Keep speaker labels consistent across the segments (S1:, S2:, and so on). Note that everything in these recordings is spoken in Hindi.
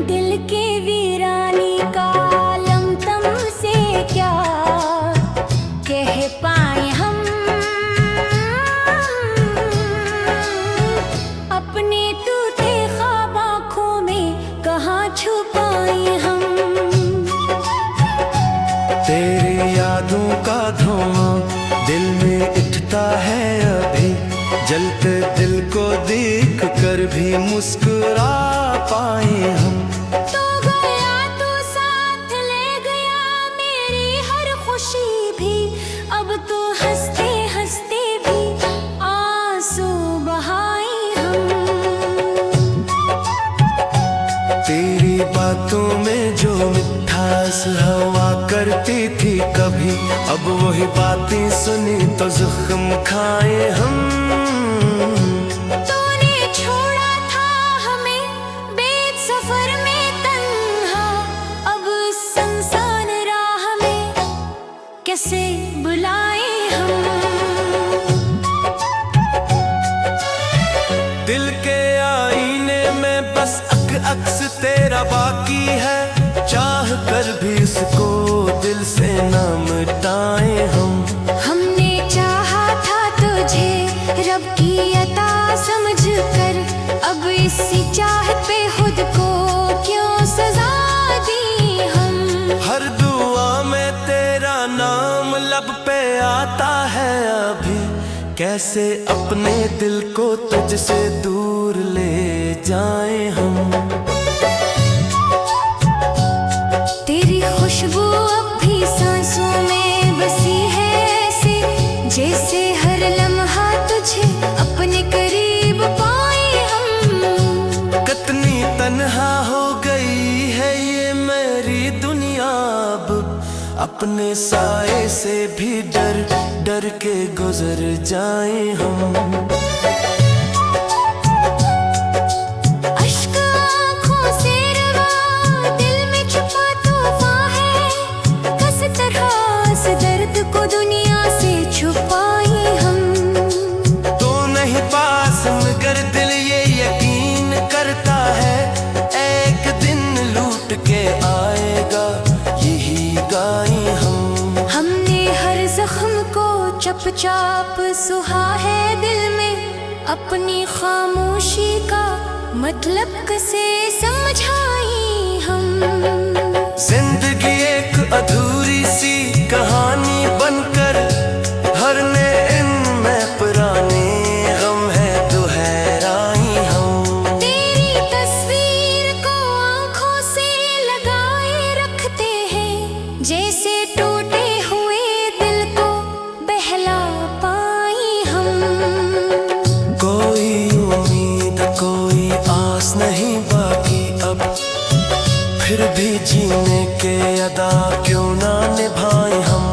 S1: दिल के वीरानी का आलम तुमसे क्या कह पाए हम। अपने टूटे ख्वाब आँखों में कहाँ छुपाए हम।
S2: तेरी यादों का धुआं दिल में उठता है अभी, जलते दिल को देख कर भी मुस्कुरा पाए हम।
S1: तो गया तो साथ ले गया मेरी हर खुशी भी, अब तो हंसते हंसते भी आंसू बहाए हम।
S2: तेरी बातों में जो मिठास हवा करती थी कभी, अब वही बातें सुनी तो जख्म खाए हम।
S1: तूने छोड़ा था हमें बेसफर में तन्हा, अब सुनसान राह में कैसे बुलाए हम।
S2: दिल के आईने में बस अक्स तेरा बाकी है, चाह कर भी इसको दिल से ना मिटाए हम।
S1: हमने चाहा था तुझे रब की अता समझ कर, अब इसी चाहत पे खुद को क्यों सजा दी हम।
S2: हर दुआ में तेरा नाम लब पे आता है अभी, कैसे अपने दिल को तुझसे दूर ले जाएं हम।
S1: तेरी खुशबू अब भी सांसों में बसी है ऐसे, जैसे हर लम्हा तुझे अपने करीब पाए हम।
S2: कितनी तन्हा हो गई है ये मेरी दुनिया अब, अपने साए से भी डर डर के गुजर जाएं हम।
S1: को दुनिया से छुपाए हम।
S2: तो नहीं पास मगर दिल ये यकीन करता है, एक दिन लूट के आएगा यही गाएं हम।
S1: हमने हर जख्म को चुपचाप सुहा है दिल में, अपनी खामोशी का मतलब कैसे समझाएं हम।
S2: जिंदगी एक अधूरी सी कहानी बनकर हरने इनमें पुराने गम है दोहराई हम।
S1: तेरी तस्वीर को आंखों से लगाए रखते हैं, जैसे टूटे हुए दिल को बहला पाए हम।
S2: कोई उम्मीद कोई आस नहीं बाकी अब, फिर भी जीने के अदा क्यों ना निभाए हम।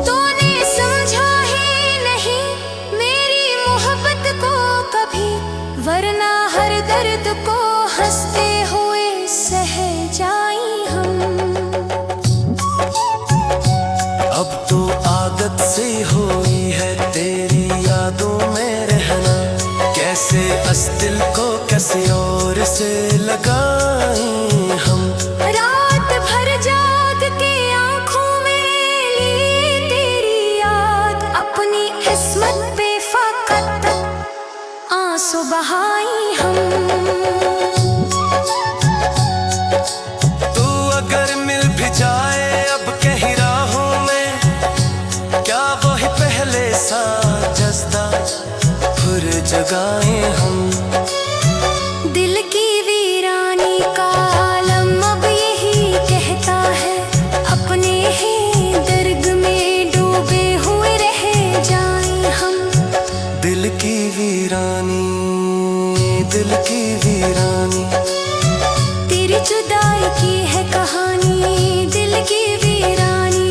S1: तूने समझा ही नहीं मेरी मोहब्बत को कभी, वरना हर दर्द को हंसते हुए सह जाए हम।
S2: अब तो आदत से हुई है तेरी यादों में रहना, कैसे इस दिल को किसी और से लगाएं हम।
S1: रात भर जाग के आंखों में ली तेरी याद, अपनी किस्मत पे फकत आंसू बहाए हम।
S2: तू अगर मिल भी जाए अब कहीं राहों में, क्या वही पहले सा जज्बा फिर जगाएं हम।
S1: दिल की वीरानी का आलम अब यही कहता है, अपने ही दर्द में डूबे हुए रह जाएं हम।
S2: दिल की वीरानी दिल की वीरानी,
S1: तेरी जुदाई की है कहानी। दिल की वीरानी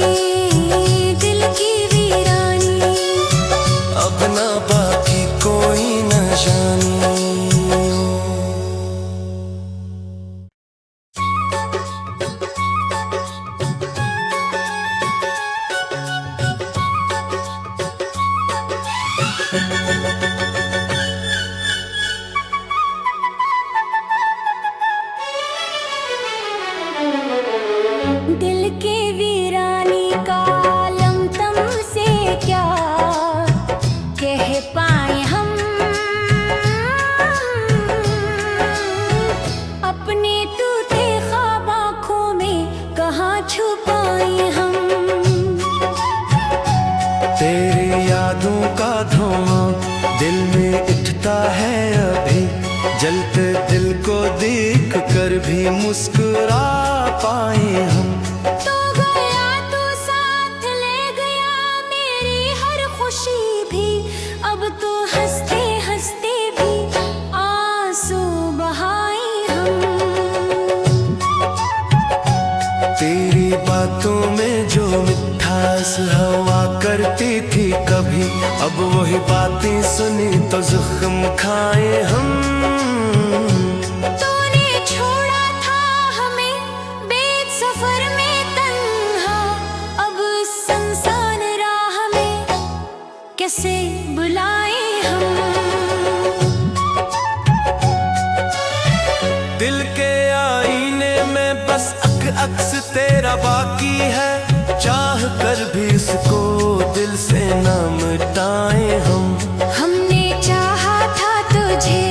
S1: दिल की वीरानी,
S2: अब ना बाकी कोई न जानी। टूटे दिल को देख कर भी मुस्कुरा पाए हम।
S1: तो गया तू साथ ले गया मेरी हर खुशी भी, अब तो हंसते हंसते भी आंसू बहाए हम।
S2: तेरी बातों में जो मिठास हवा करती थी कभी, अब वही बातें सुनी तो जख्म खाए हम।
S1: तूने छोड़ा था हमें बेच सफर में तन्हा, अब सुनसान राह में कैसे बुलाए हम।
S2: दिल के आईने में बस अक्स तेरा बाकी है, चाह कर भी इसको दिल से ना मिटाए हम।
S1: हमने चाहा था तुझे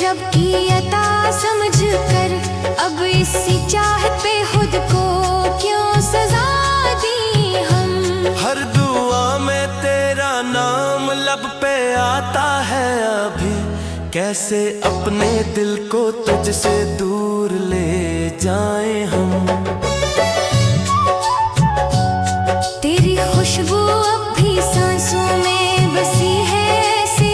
S1: रब की अता समझ कर, अब इसी चाहत पे खुद को क्यों सजा दी हम।
S2: हर दुआ में तेरा नाम लब पे आता है अभी, कैसे अपने दिल को तुझसे दूर ले जाएं हम।
S1: तेरी खुशबू अब भी सांसों में बसी है ऐसे,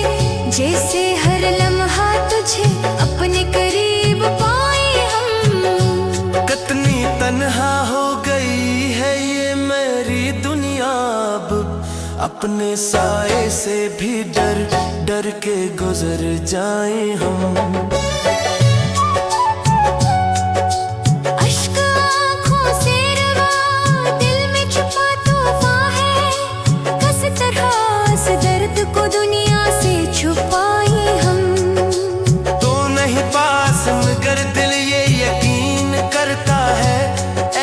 S1: जैसे हर लम्हा तुझे अपने करीब पाए हम।
S2: कितनी तन्हा हो गई है ये मेरी दुनिया अब, अपने साए से भी डर डर के गुजर जाएं हम।
S1: अश्क आँखों से रवा दिल में छुपा तूफान है, किस तरह इस दर्द को दुनिया से छुपाए हम।
S2: तो नहीं पास मगर दिल ये यकीन करता है,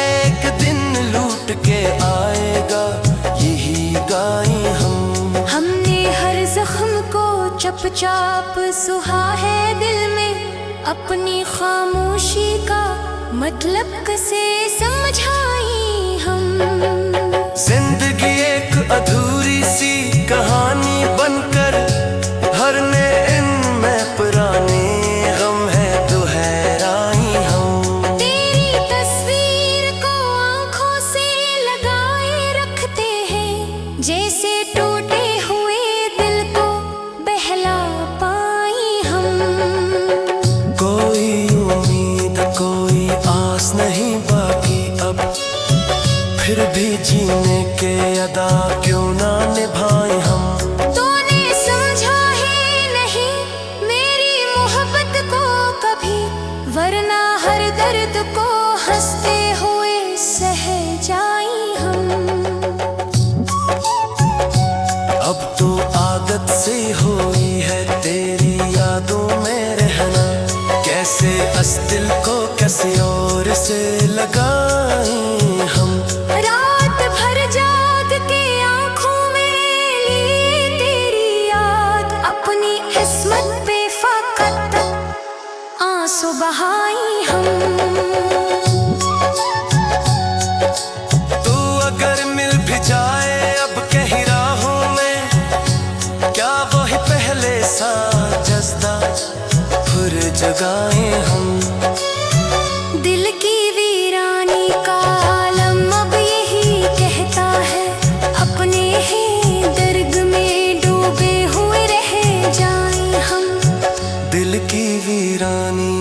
S2: एक दिन लूट के आएगा यही गाएं हम।
S1: हमने हर जख्म को चुपचाप सुहा है दिल में, अपनी खामोशी का मतलब कैसे समझाई हम।
S2: जिंदगी एक अधूरी सी कहानी बनकर भरने इनमें पुराने गम है दोहराई हम।
S1: तेरी तस्वीर को आंखों से लगाए रखते हैं, जैसे टूटे हुए दिल को बहला पाई हम।
S2: कोई उम्मीद कोई आस नहीं बाकी अब, फिर भी जीने के अदा क्यों ना निभाए हम।
S1: तूने समझा ही नहीं मेरी मोहब्बत को कभी, वरना हर दर्द को हंसते हुए सह जाई हम।
S2: अब तो आदत से हुई है तेरी यादों में रहना, कैसे इस दिल को कैसे और से लगाएं हम।
S1: रात भर जाग के आंखों में लिए तेरी याद, अपनी किस्मत पे फकत आंसू बहाई हम।
S2: तू अगर मिल भी जाए अब कहीं राहों में, क्या वही पहले सा जज्बा फिर जगाएं हम।
S1: दिल की वीरानी का आलम अब यही कहता है, अपने ही दर्द में डूबे हुए रह जाएं हम।
S2: दिल की वीरानी,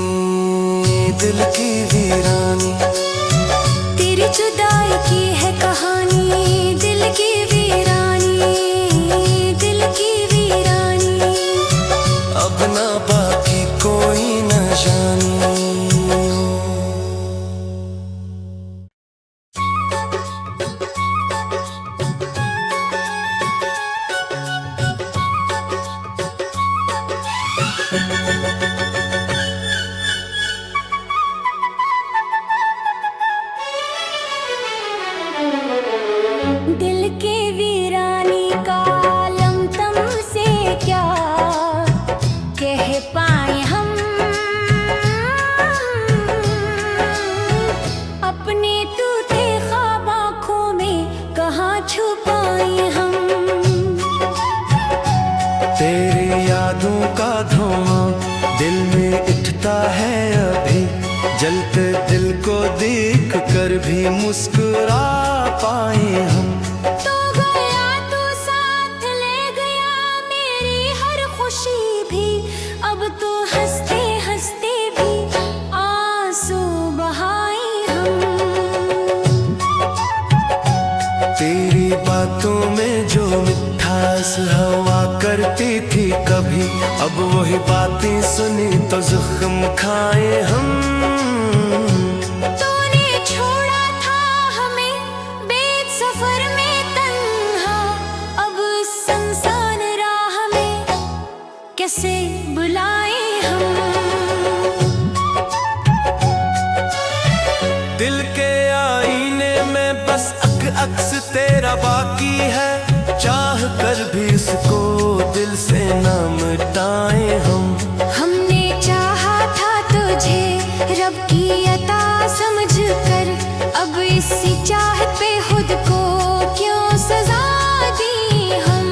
S2: दिल की वीरानी,
S1: तेरी जुदाई की है कहानी। दिल की वीरानी, दिल की वीरानी,
S2: अब ना बाकी कोई न जानी। जलते दिल को देख कर भी मुस्कुरा पाए हम।
S1: तो गया तो साथ ले गया मेरी हर खुशी भी, अब तो हंसते हंसते भी आंसू बहाए हम।
S2: तेरी बातों में जो मिठास हवा करती थी कभी, अब वही बातें सुनी तो जख्म खाए हम।
S1: तूने छोड़ा था हमें बेच सफर में तन्हा, अब सुनसान राह में कैसे बुलाए हम।
S2: दिल के आईने में बस अक्स तेरा बाकी है, चाह कर भी इसको दिल से ना मिटाए हम।
S1: हमने चाहा था तुझे रब की अता समझ कर, अब इसी चाहत पे खुद को क्यों सजा दी हम।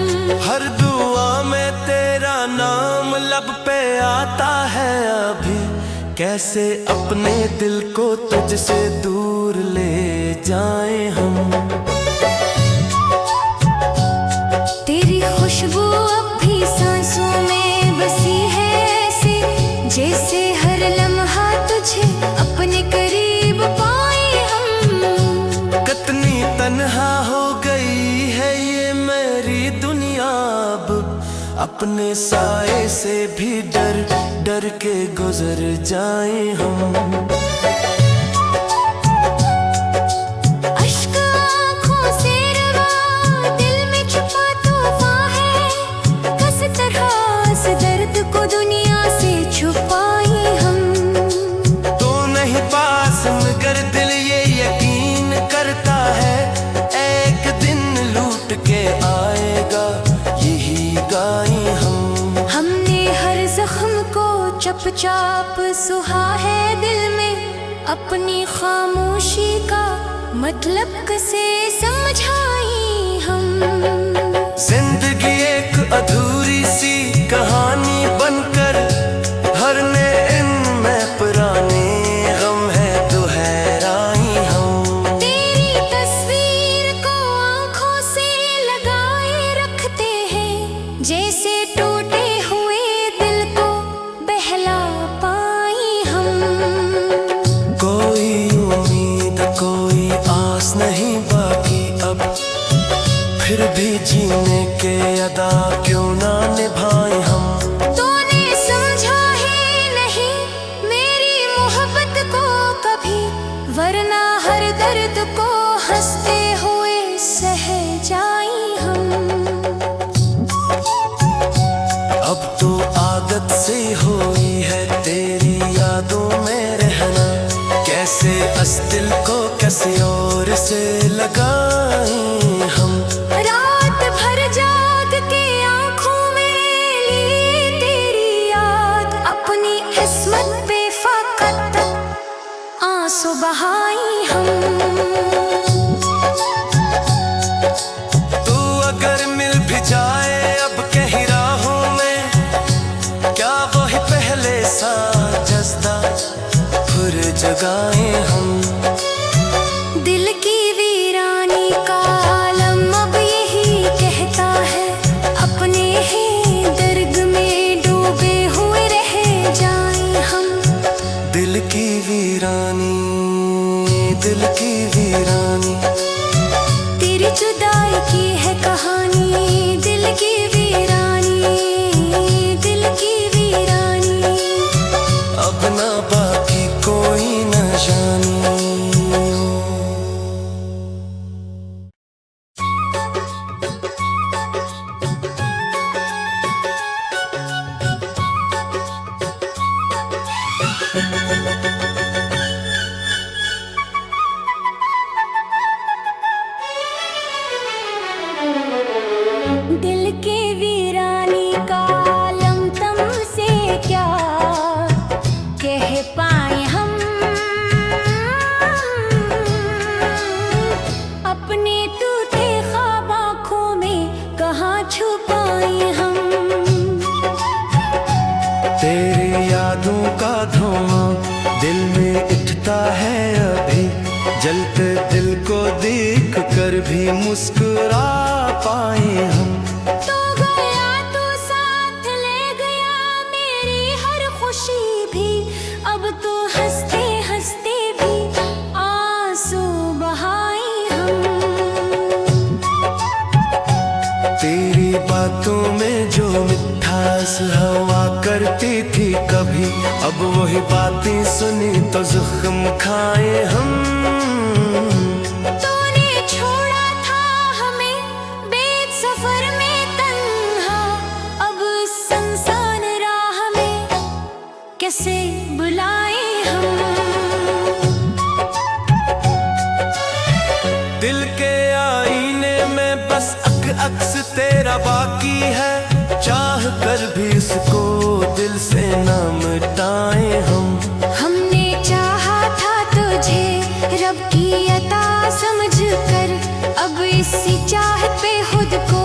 S2: हर दुआ में तेरा नाम लब पे आता है अभी, कैसे अपने दिल को तुझसे दूर ले जाए हम।
S1: तेरी खुशबू अब भी सांसों में बसी है ऐसे, जैसे हर लम्हा तुझे अपने करीब पाए हम।
S2: कितनी तन्हा हो गई है ये मेरी दुनिया अब, अपने साए से भी डर डर के गुजर जाए हम।
S1: अश्क आँखों से रवा दिल में छुपा तूफान है, किस तरह से दर्द को दुनिया से छुपाए हम।
S2: तो नहीं पास मगर दिल ये यकीन करता है, एक दिन लूट के आएगा यही गाए हम।
S1: हमने हर जख्म को चुपचाप सुहा है दिल में, अपनी खामोशी का मतलब कैसे समझाए हम।
S2: जिंदगी एक अधूरी सी कहानी बनकर, हर ने इनमें पुराने गम है दोहराई हम।
S1: तेरी तस्वीर को आंखों से लगाए रखते हैं, जैसे टूटे हुए दिल को बहला पाए हम।
S2: कोई उम्मीद कोई आस नहीं बाकी अब, फिर भी जीने के अदा क्यों ना निभाए हम।
S1: तूने समझा है नहीं मेरी मोहब्बत को कभी, वरना हर दर्द को हंसते हुए सह जाए हम।
S2: अब तो आदत से हुई है तेरी यादों में रहना, कैसे इस दिल को किसी और से लगाएं हम।
S1: रात भर जाग के आंखों में ली तेरी याद, अपनी किस्मत पे फकत आंसू बहाए हम।
S2: तू अगर मिल भी जाए अब कहीं राहों में, क्या वही पहले सा जज्बा फिर जगाए हम।
S1: दिल की वीरानी का आलम अब यही कहता है, अपने ही दर्द में डूबे हुए रह जाएं हम।
S2: दिल की वीरानी, दिल की वीरानी,
S1: तेरी जुदाई की है कहानी। दिल की वीरानी, दिल की वीरानी,
S2: अब ना बाकी कोई न जानी।
S1: दिल के वीरानी का आलम तुमसे क्या कह पाए हम। अपने टूटे ख्वाब आँखों में कहाँ छुपाए हम।
S2: तेरी यादों का धुआं दिल में उठता है अभी, जलते दिल को देख कर भी मुस्कुरा पाए हम।
S1: तो गया तू साथ ले गया मेरी हर खुशी भी, अब तो हंसते हंसते भी आंसू बहाए हम।
S2: तेरी बातों में जो मिठास हवा करती थी कभी, अब वही बातें सुनी तो जख्म खाए हम।
S1: तूने छोड़ा था हमें बेद सफर में तन्हा, अब सुनसान राह में कैसे बुलाए हम।
S2: दिल के आईने में बस अक्स तेरा बाकी है, चाह कर भी इसको दिल से ना मिटाए हम।
S1: हमने चाहा था तुझे रब की अता समझ कर, अब इसी चाहत पे खुद को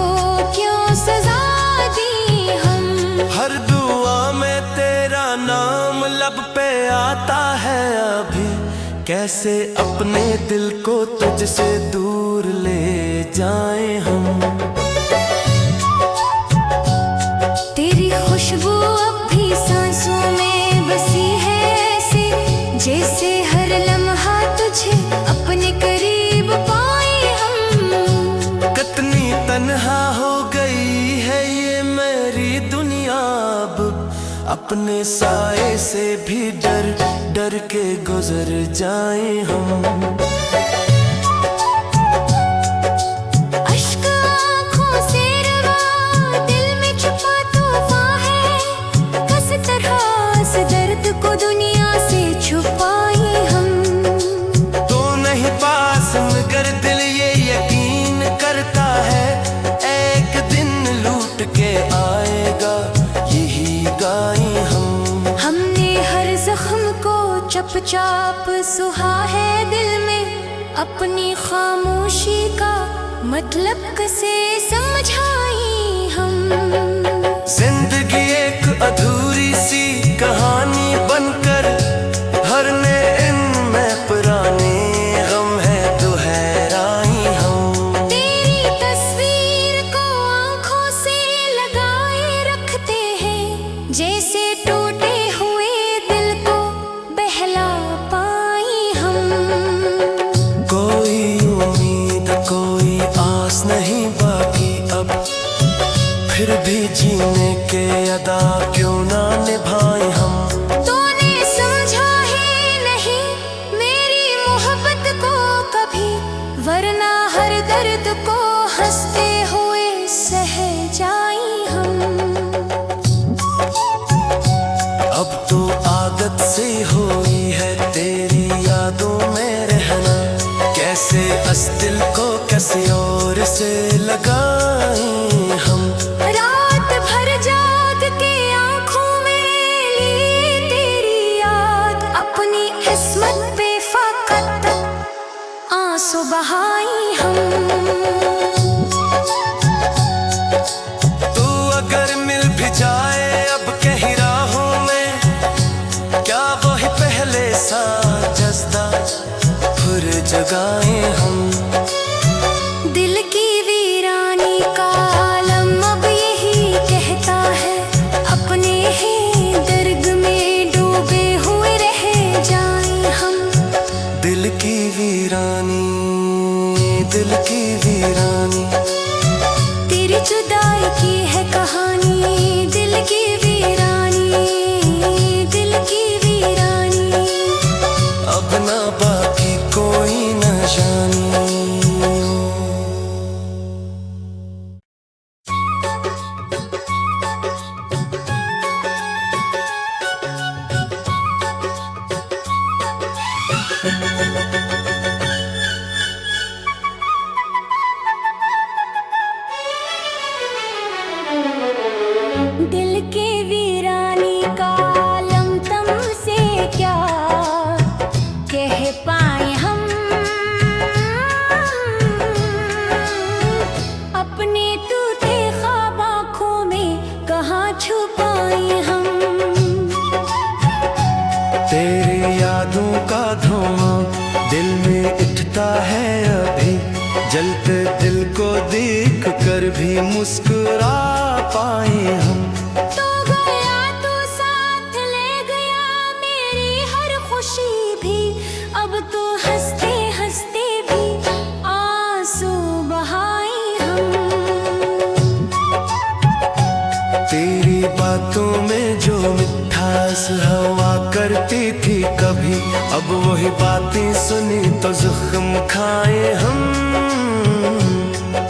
S1: क्यों सजा दी हम।
S2: हर दुआ में तेरा नाम लब पे आता है अभी, कैसे अपने दिल को तुझसे दूर ले जाएं हम।
S1: तेरी खुशबू अब भी सांसों में बसी है ऐसे, जैसे हर लम्हा तुझे अपने करीब पाए हम।
S2: कितनी तन्हा हो गई है ये मेरी दुनिया अब, अपने साए से भी डर डर के गुजर जाएं हम।
S1: अश्क आँखों से रवा दिल में छुपा तूफान है, किस तरह से दर्द को दुनिया से छुपाए हम।
S2: तो नहीं पास मगर दिल ये यकीन करता है, एक दिन लूट के आएगा यही गाएं हम।
S1: हमने हर जख्म को चुपचाप सुहा है दिल में, अपनी खामोशी का मतलब कैसे समझाई हम।
S2: जिंदगी एक अधूरी सी कहानी बनकर भरने इनमें पुराने गम है दोहराई हम।
S1: तेरी तस्वीर को आंखों से लगाए रखते हैं, जैसे टूटे हुए दिल को बहला पाई हम।
S2: कोई उम्मीद कोई आस नहीं बाकी अब, फिर भी जीने के अदा क्यों ना निभाए हम।
S1: तूने समझा ही नहीं मेरी मोहब्बत को कभी, वरना हर दर्द को हंसते हुए सह जाए हम।
S2: अब तो आदत से हुई है तेरी यादों में रहना, कैसे इस दिल को किसी और से लगाएं हम।
S1: रात भर जाग के आंखों में ली तेरी याद, अपनी किस्मत पे फकत आंसू बहाई हम।
S2: तू अगर मिल भी जाए अब कहीं राहों में, क्या वही पहले सा जज्बा फिर जगाएं हम।
S1: दिल की वीरानी का आलम अब यही कहता है, अपने ही दर्द में डूबे हुए रह जाएं हम।
S2: दिल की वीरानी, दिल की वीरानी,
S1: तेरी जुदाई की है कहानी। दिल की वीरानी, दिल की वीरानी,
S2: अब ना बाकी कोई न जानी। का धुआं दिल में उठता है अभी, जलते दिल को देख कर भी मुस्कुरा पाए हम।
S1: तो गया तो साथ ले गया मेरी हर खुशी भी, अब तो हंसते हंसते भी आंसू बहाए हम।
S2: तेरी बातों में जो मिठास हवा करती थी कभी, अब वही बातें सुनी तो जख्म खाए हम।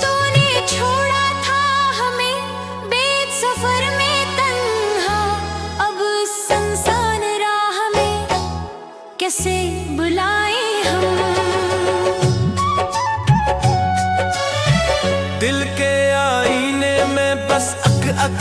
S1: तूने छोड़ा था हमें बेच सफर में तन्हा, अब संसान राह में कैसे बुलाए हम।
S2: दिल के आईने में बस अक